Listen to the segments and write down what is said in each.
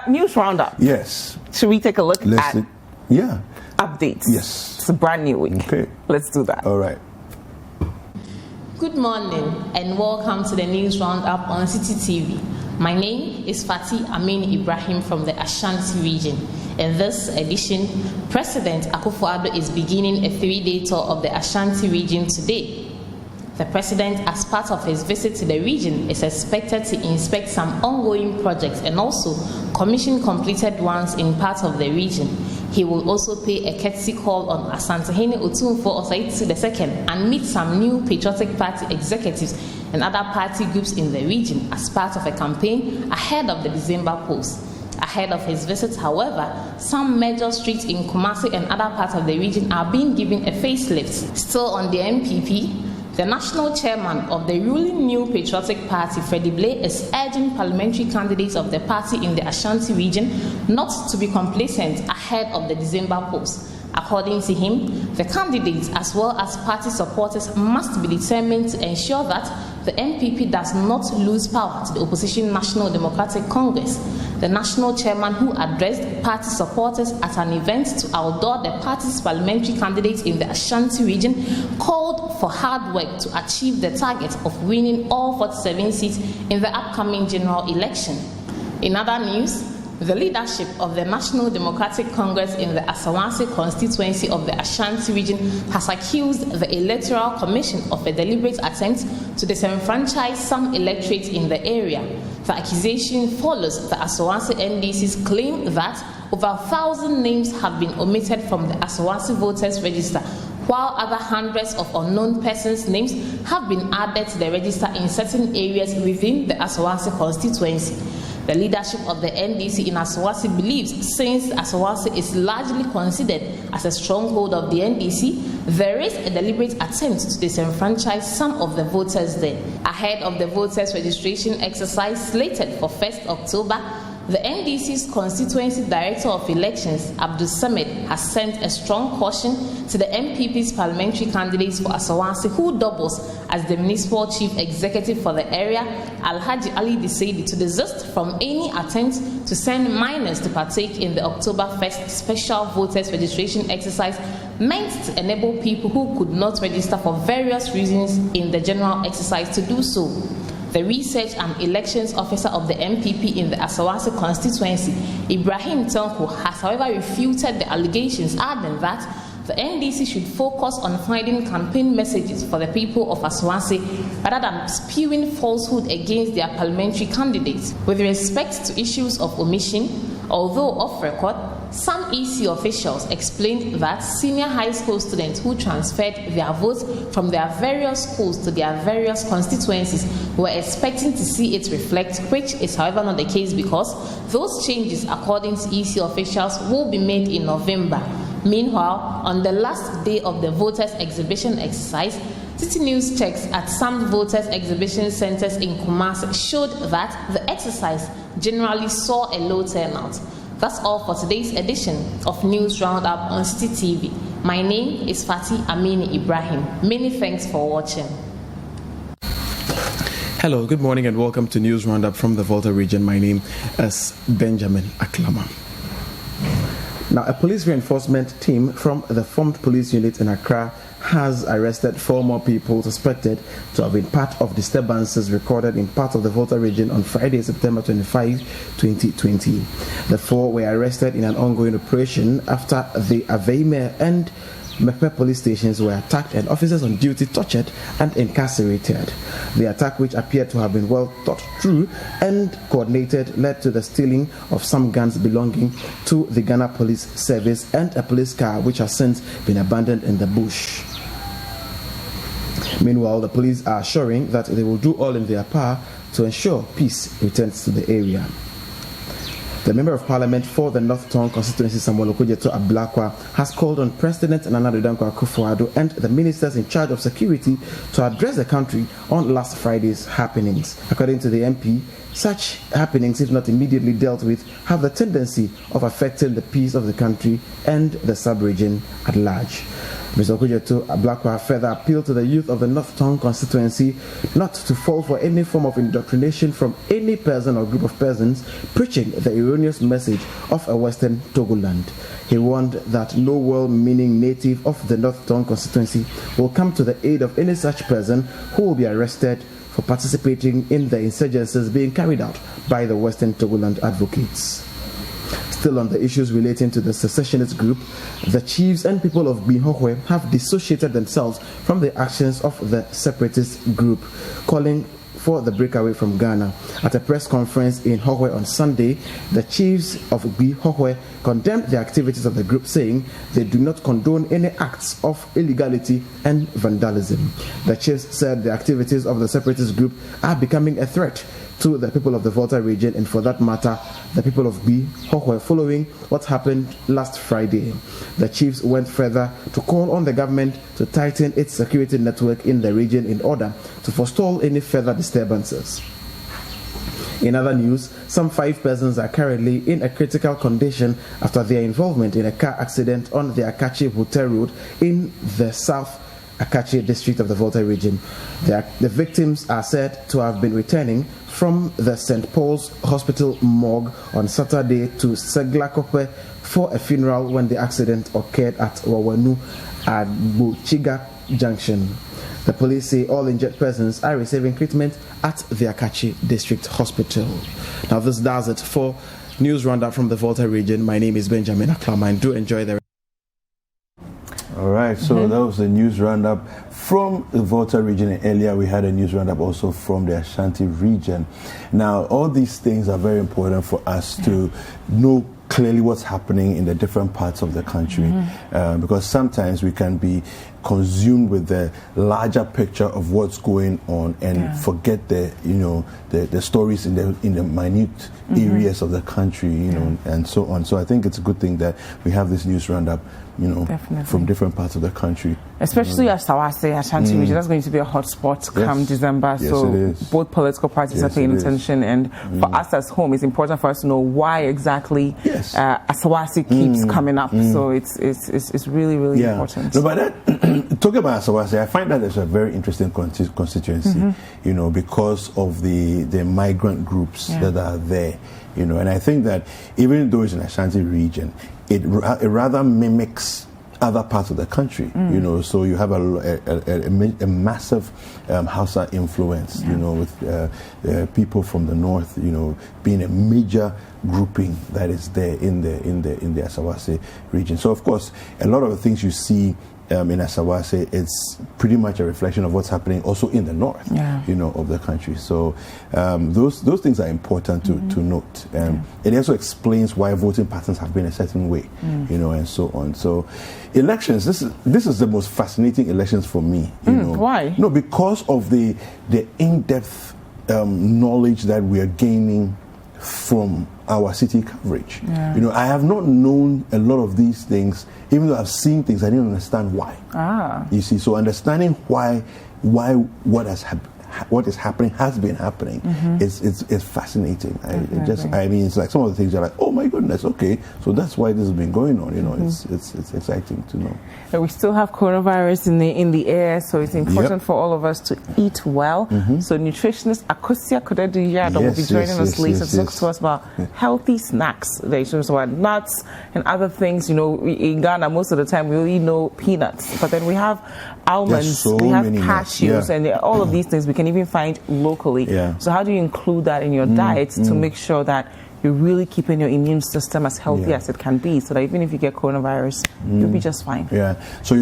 News roundup. Yes. Should we take a look at updates? Yes. It's a brand new week. Okay. Let's do that. All right. Good morning and welcome to the News Roundup on Citi TV. My name is Fatih Amin Ibrahim from the Ashanti region. In this edition, President Akufo-Addo is beginning a 3-day tour of the Ashanti region today. The president, as part of his visit to the region, is expected to inspect some ongoing projects and also commission completed ones in parts of the region. He will also pay a courtesy call on Asantehene Otumfuo Osei II and meet some new Patriotic Party executives and other party groups in the region as part of a campaign ahead of the December polls. Ahead of his visit, however, some major streets in Kumasi and other parts of the region are being given a facelift. Still on the MPP, the national chairman of the ruling New Patriotic Party, Freddie Blay, is urging parliamentary candidates of the party in the Ashanti region not to be complacent ahead of the December polls. According to him, the candidates as well as party supporters must be determined to ensure that the NPP does not lose power to the opposition National Democratic Congress. The national chairman, who addressed party supporters at an event to outdoor the party's parliamentary candidates in the Ashanti region, called for hard work to achieve the target of winning all 47 seats in the upcoming general election. In other news, the leadership of the National Democratic Congress in the Asawase constituency of the Ashanti region has accused the Electoral Commission of a deliberate attempt to disenfranchise some electorates in the area. The accusation follows the Asawase NDC's claim that over 1,000 names have been omitted from the Asawase voters register, while other hundreds of unknown persons' names have been added to the register in certain areas within the Asawase constituency. The leadership of the NDC in Asawase believes, since Asawase is largely considered as a stronghold of the NDC, there is a deliberate attempt to disenfranchise some of the voters there. Ahead of the voters' registration exercise slated for 1st October, the NDC's Constituency Director of Elections, Abdul Samid, has sent a strong caution to the MPP's parliamentary candidates for Asawase, who doubles as the municipal chief executive for the area, Alhaji Ali Disaidi, to desist from any attempt to send minors to partake in the October 1st special voters registration exercise meant to enable people who could not register for various reasons in the general exercise to do so. The Research and Elections Officer of the MPP in the Asawase constituency, Ibrahim Tonko, has however refuted the allegations, adding that the NDC should focus on finding campaign messages for the people of Asawase rather than spewing falsehood against their parliamentary candidates. With respect to issues of omission, although off record, some EC officials explained that senior high school students who transferred their votes from their various schools to their various constituencies were expecting to see it reflect, which is however not the case because those changes, according to EC officials, will be made in November. Meanwhile, on the last day of the voters' exhibition exercise, Citi News checks at some voters' exhibition centers in Kumasi showed that the exercise generally saw a low turnout. That's all for today's edition of News Roundup on Citi TV. My name is Fatih Amini Ibrahim. Many thanks for watching. Hello, good morning and welcome to News Roundup from the Volta region. My name is Benjamin Aklama. Now, a police reinforcement team from the formed police unit in Accra has arrested 4 more people suspected to have been part of disturbances recorded in part of the Volta region on Friday, September 25, 2020. The 4 were arrested in an ongoing operation after the Aveime and Mekpe police stations were attacked and officers on duty tortured and incarcerated. The attack, which appeared to have been well thought through and coordinated, led to the stealing of some guns belonging to the Ghana Police Service and a police car which has since been abandoned in the bush. Meanwhile, the police are assuring that they will do all in their power to ensure peace returns to the area. The Member of Parliament for the North Tongue constituency, Samuel Okudzeto Ablakwa, has called on President Nana Addo Akufo-Addo and the ministers in charge of security to address the country on last Friday's happenings. According to the MP, such happenings, if not immediately dealt with, have the tendency of affecting the peace of the country and the sub-region at large. Mr. Okujeto Ablakwa further appealed to the youth of the North Tongue constituency not to fall for any form of indoctrination from any person or group of persons preaching the erroneous message of a Western Togoland. He warned that no well-meaning native of the North Tongue constituency will come to the aid of any such person who will be arrested for participating in the insurgencies being carried out by the Western Togoland advocates. Still on the issues relating to the secessionist group, the chiefs and people of Bihohwe have dissociated themselves from the actions of the separatist group, calling for the breakaway from Ghana. At a press conference in Hohwe on Sunday, the chiefs of Bihohwe condemned the activities of the group, saying they do not condone any acts of illegality and vandalism. The chiefs said the activities of the separatist group are becoming a threat to the people of the Volta region, and for that matter, the people of Bihohwe, following what happened last Friday. The chiefs went further to call on the government to tighten its security network in the region in order to forestall any further disturbances. In other news, some 5 persons are currently in a critical condition after their involvement in a car accident on the Akachi Hotel Road in the South Akachi district of the Volta region. The victims are said to have been returning from the St. Paul's Hospital morgue on Saturday to Seglakope for a funeral when the accident occurred at Wawanu at Buchiga Junction. The police say all injured persons are receiving treatment at the Akachi District Hospital. Now this does it for News Roundup from the Volta region. My name is Benjamin Aklama, and do enjoy the... All right, so that was the news roundup from the Volta region, and earlier we had a news roundup also from the Ashanti region. Now, all these things are very important for us to know clearly what's happening in the different parts of the country, because sometimes we can be consumed with the larger picture of what's going on and forget the the stories in the minute areas of the country, and so on. So I think it's a good thing that we have this news roundup, from different parts of the country. Especially Asawase, Ashanti region, that's going to be a hot spot come December. Yes, so both political parties are paying attention, and for us as home, it's important for us to know why exactly Asawase keeps coming up. So it's really, really important. No, but that, talking about Asawase, I find that it's a very interesting constituency, because of the migrant groups that are there, and I think that even though it's an Ashanti region, it rather mimics other parts of the country, so you have a massive Hausa influence, with people from the north, being a major grouping that is there in the Asawase region. So of course, a lot of the things you see in Asawase, it's pretty much a reflection of what's happening also in the north, of the country. So those things are important to note. It also explains why voting patterns have been a certain way, and so on. So elections, this is the most fascinating elections for me. Why? No, because of the in-depth knowledge that we are gaining from our city coverage. I have not known a lot of these things, even though I've seen things, I didn't understand why. You see, so understanding why what is happening has been happening is fascinating. It's like some of the things are like, oh my goodness, okay, so that's why this has been going on. It's exciting to know. And we still have coronavirus in the air, so it's important for all of us to eat well. So nutritionist Akosia Kodedu Yada will be joining us later to talk to us about healthy snacks. They show us about nuts and other things. In Ghana, most of the time we only know peanuts, but then we have almonds, we have cashews, and all of these things we can even find locally. So how do you include that in your diet to make sure that you're really keeping your immune system as healthy as it can be, so that even if you get coronavirus, you'll be just fine? So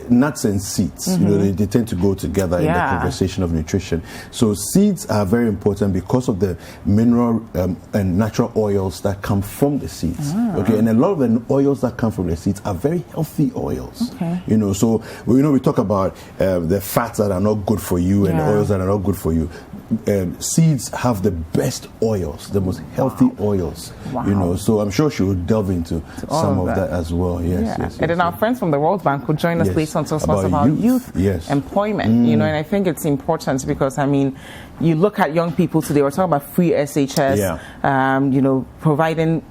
nuts and seeds, they tend to go together in the conversation of nutrition. So seeds are very important because of the mineral and natural oils that come from the seeds. And a lot of the oils that come from the seeds are very healthy oils. So we talk about the fats that are not good for you and the oils that are not good for you. Seeds have the best oils, the most healthy oils. So I'm sure she will delve into some of that as well. And then our friends from the World Bank will join us later on to talk about youth employment. And I think it's important because you look at young people today. We're talking about free SHS, providing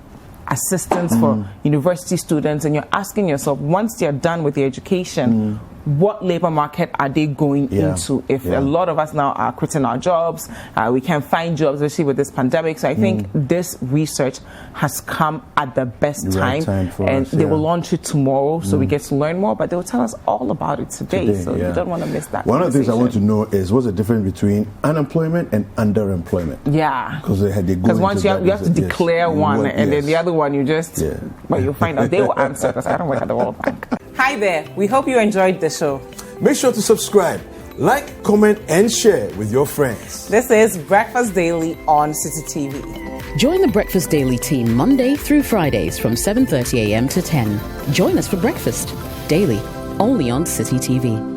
assistance for university students, and you're asking yourself, once they're done with their education, what labor market are they going into? If a lot of us now are quitting our jobs, we can't find jobs, especially with this pandemic. So I think this research has come at the best time and they will launch it tomorrow, so we get to learn more, but they will tell us all about it today. So you don't want to miss that. One of the things I want to know is what's the difference between unemployment and underemployment? Yeah. Because once you have to declare one, and then the other one you just, well, you'll find out. They will answer, because I don't work at the World Bank. Hi there. We hope you enjoyed the show. Make sure to subscribe, like, comment, and share with your friends. This is Breakfast Daily on Citi TV. Join the Breakfast Daily team Monday through Fridays from 7:30 a.m. to 10. Join us for breakfast daily, only on Citi TV.